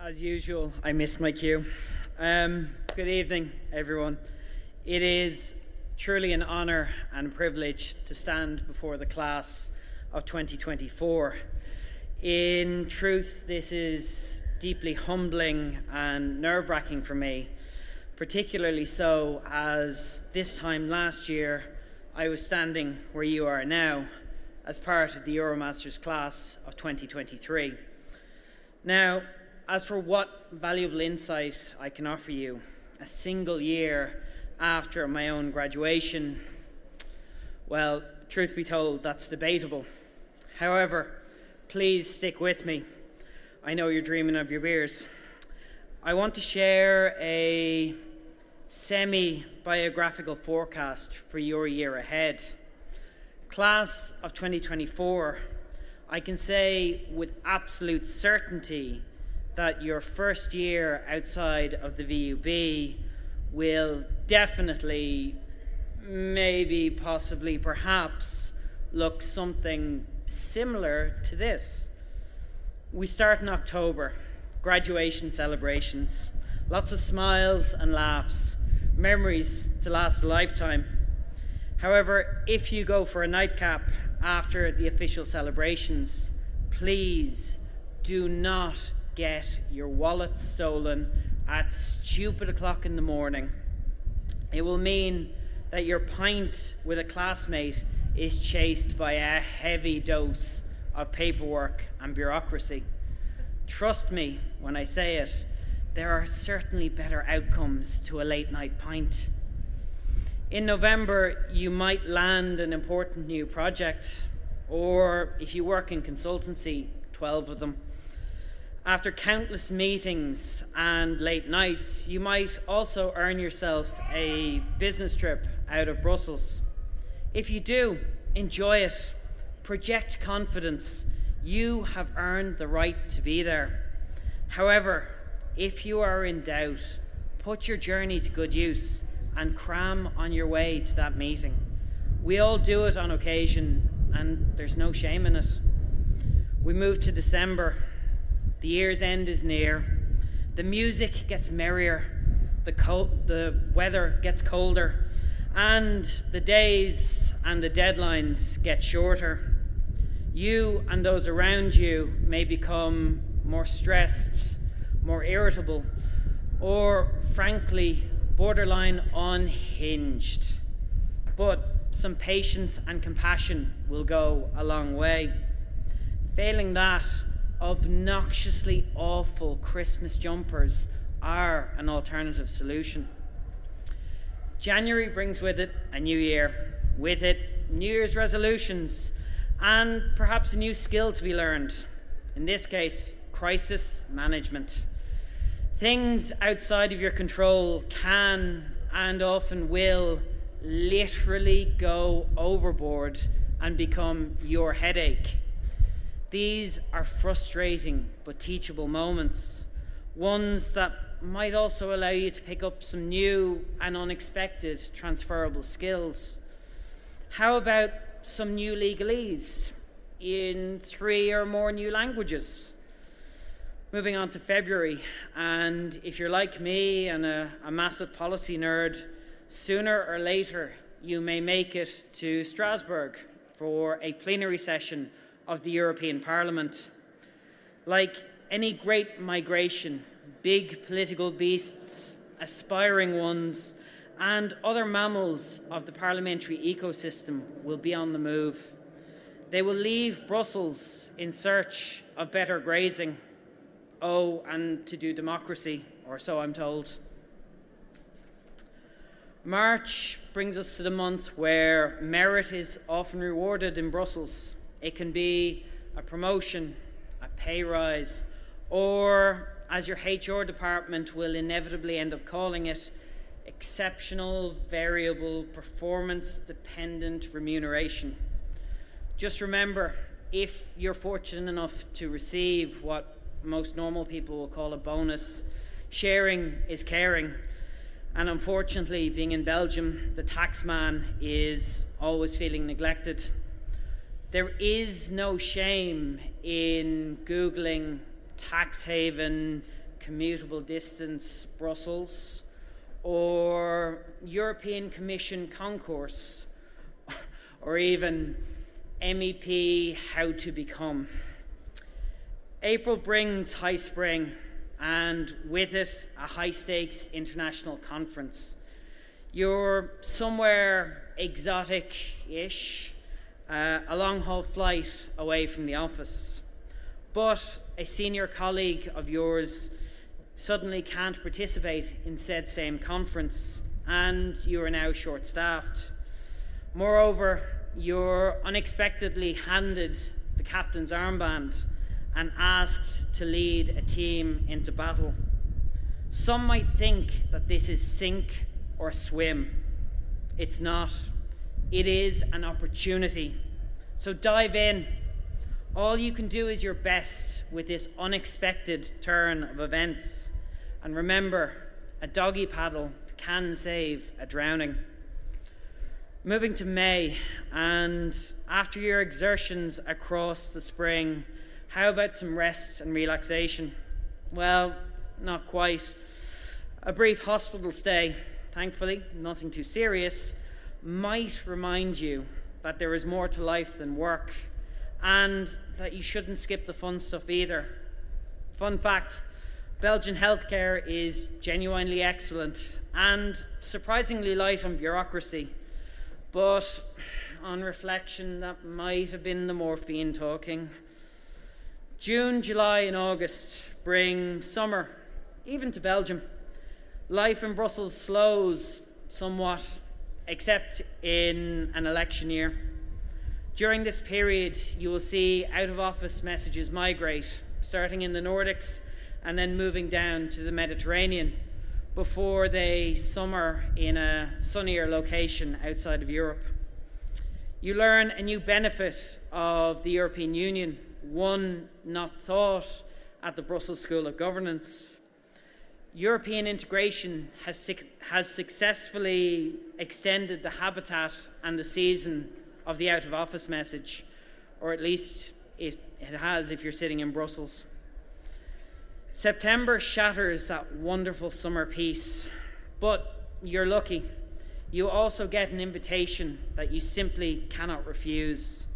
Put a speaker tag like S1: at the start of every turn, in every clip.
S1: As usual, I missed my cue. Good evening, everyone. It is truly an honour and privilege to stand before the class of 2024. In truth, this is deeply humbling and nerve-wracking for me, particularly so as this time last year I was standing where you are now as part of the Euromasters class of 2023. Now, as for what valuable insight I can offer you a single year after my own graduation, well, truth be told, that's debatable. However, please stick with me. I know you're dreaming of your beers. I want to share a semi-biographical forecast for your year ahead. Class of 2024, I can say with absolute certainty that your first year outside of the VUB will definitely, maybe, possibly, perhaps, look something similar to this. We start in October, graduation celebrations, lots of smiles and laughs, memories to last a lifetime. However, if you go for a nightcap after the official celebrations, please do not get your wallet stolen at stupid o'clock in the morning. It will mean that your pint with a classmate is chased by a heavy dose of paperwork and bureaucracy. Trust me when I say it, there are certainly better outcomes to a late night pint. In November, you might land an important new project, or if you work in consultancy, 12 of them. After countless meetings and late nights, you might also earn yourself a business trip out of Brussels. If you do, enjoy it. Project confidence. You have earned the right to be there. However, if you are in doubt, put your journey to good use and cram on your way to that meeting. We all do it on occasion, and there's no shame in it. We move to December. The year's end is near. The music gets merrier. The weather gets colder. And the days and the deadlines get shorter. You and those around you may become more stressed, more irritable, or frankly, borderline unhinged. But some patience and compassion will go a long way. Failing that, obnoxiously awful Christmas jumpers are an alternative solution. January brings with it a new year, with it New Year's resolutions, and perhaps a new skill to be learned. In this case, crisis management. Things outside of your control can and often will literally go overboard and become your headache. These are frustrating but teachable moments, ones that might also allow you to pick up some new and unexpected transferable skills. How about some new legalese in 3 or more new languages? Moving on to February, and if you're like me and a massive policy nerd, sooner or later you may make it to Strasbourg for a plenary session of the European Parliament. Like any great migration, big political beasts, aspiring ones, and other mammals of the parliamentary ecosystem will be on the move. They will leave Brussels in search of better grazing. Oh, and to do democracy, or so I'm told. March brings us to the month where merit is often rewarded in Brussels. It can be a promotion, a pay rise, or, as your HR department will inevitably end up calling it, exceptional, variable, performance-dependent remuneration. Just remember, if you're fortunate enough to receive what most normal people will call a bonus, sharing is caring. And unfortunately, being in Belgium, the taxman is always feeling neglected. There is no shame in Googling tax haven commutable distance Brussels, or European Commission concourse, or even MEP how to become. April brings high spring, and with it a high-stakes international conference. You're somewhere exotic-ish, a long-haul flight away from the office. But a senior colleague of yours suddenly can't participate in said same conference, and you are now short-staffed. Moreover, you're unexpectedly handed the captain's armband and asked to lead a team into battle. Some might think that this is sink or swim. It's not. It is an opportunity. So dive in. All you can do is your best with this unexpected turn of events. And remember, a doggy paddle can save a drowning. Moving to May, and after your exertions across the spring, how about some rest and relaxation? Well, not quite. A brief hospital stay, thankfully nothing too serious, might remind you that there is more to life than work, and that you shouldn't skip the fun stuff either. Fun fact, Belgian healthcare is genuinely excellent and surprisingly light on bureaucracy. But on reflection, that might have been the morphine talking. June, July and August bring summer, even to Belgium. Life in Brussels slows somewhat, except in an election year. During this period, you will see out-of-office messages migrate, starting in the Nordics and then moving down to the Mediterranean, before they summer in a sunnier location outside of Europe. You learn a new benefit of the European Union, one not taught at the Brussels School of Governance. European integration has successfully extended the habitat and the season of the out-of-office message, or at least it has if you're sitting in Brussels. September shatters that wonderful summer peace, but you're lucky. You also get an invitation that you simply cannot refuse.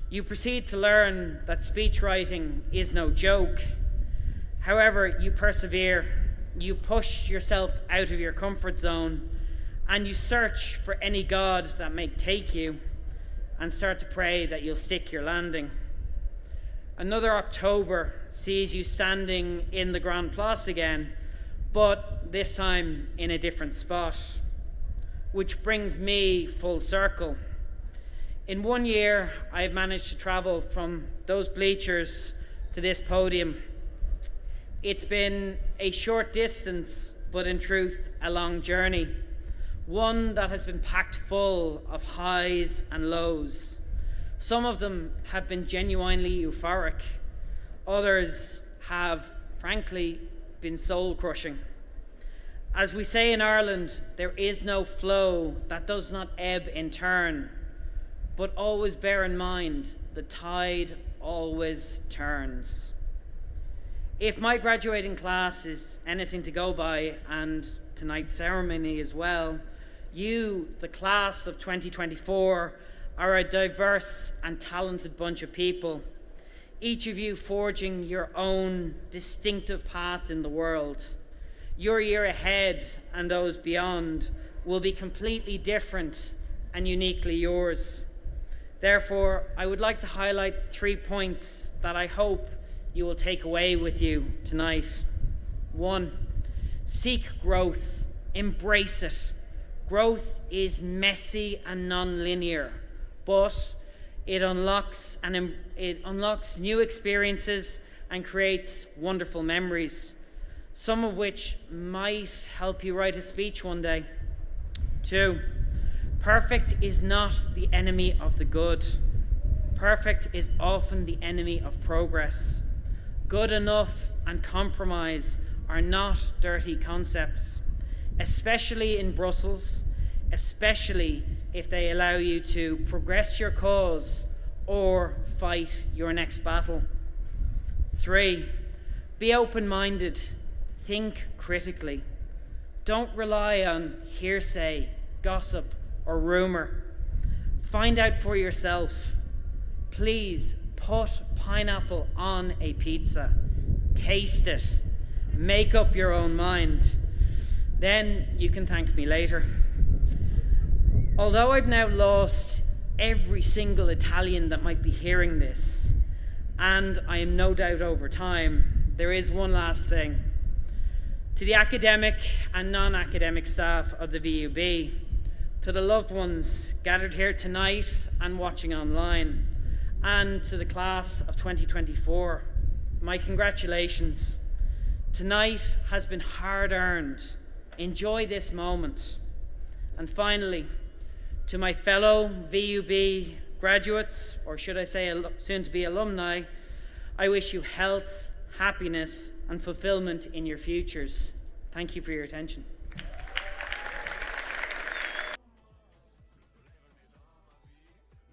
S1: You proceed to learn that speech writing is no joke. However, you persevere, you push yourself out of your comfort zone, and you search for any God that may take you, and start to pray that you'll stick your landing. Another October sees you standing in the Grand Place again, but this time in a different spot. Which brings me full circle. In 1 year, I've managed to travel from those bleachers to this podium. It's been a short distance, but in truth, a long journey. One that has been packed full of highs and lows. Some of them have been genuinely euphoric. Others have, frankly, been soul-crushing. As we say in Ireland, there is no flow that does not ebb in turn, but always bear in mind the tide always turns. If my graduating class is anything to go by, and tonight's ceremony as well, you, the class of 2024, are a diverse and talented bunch of people, each of you forging your own distinctive path in the world. Your year ahead and those beyond will be completely different and uniquely yours. Therefore, I would like to highlight 3 points that I hope you will take away with you tonight. 1, seek growth, embrace it. Growth is messy and non-linear, but it unlocks new experiences and creates wonderful memories, some of which might help you write a speech one day. 2, perfect is not the enemy of the good. Perfect is often the enemy of progress. Good enough and compromise are not dirty concepts, especially in Brussels, especially if they allow you to progress your cause or fight your next battle. 3, be open-minded. think critically. Don't rely on hearsay, gossip, or rumor. Find out for yourself. Please put pineapple on a pizza. Taste it. Make up your own mind. Then you can thank me later. Although I've now lost every single Italian that might be hearing this, and I am no doubt over time, there is one last thing. To the academic and non-academic staff of the VUB, to the loved ones gathered here tonight and watching online, and to the class of 2024, my congratulations. Tonight has been hard-earned. Enjoy this moment. And finally, to my fellow VUB graduates, or should I say soon-to-be alumni, I wish you health, happiness, and fulfillment in your futures. Thank you for your attention.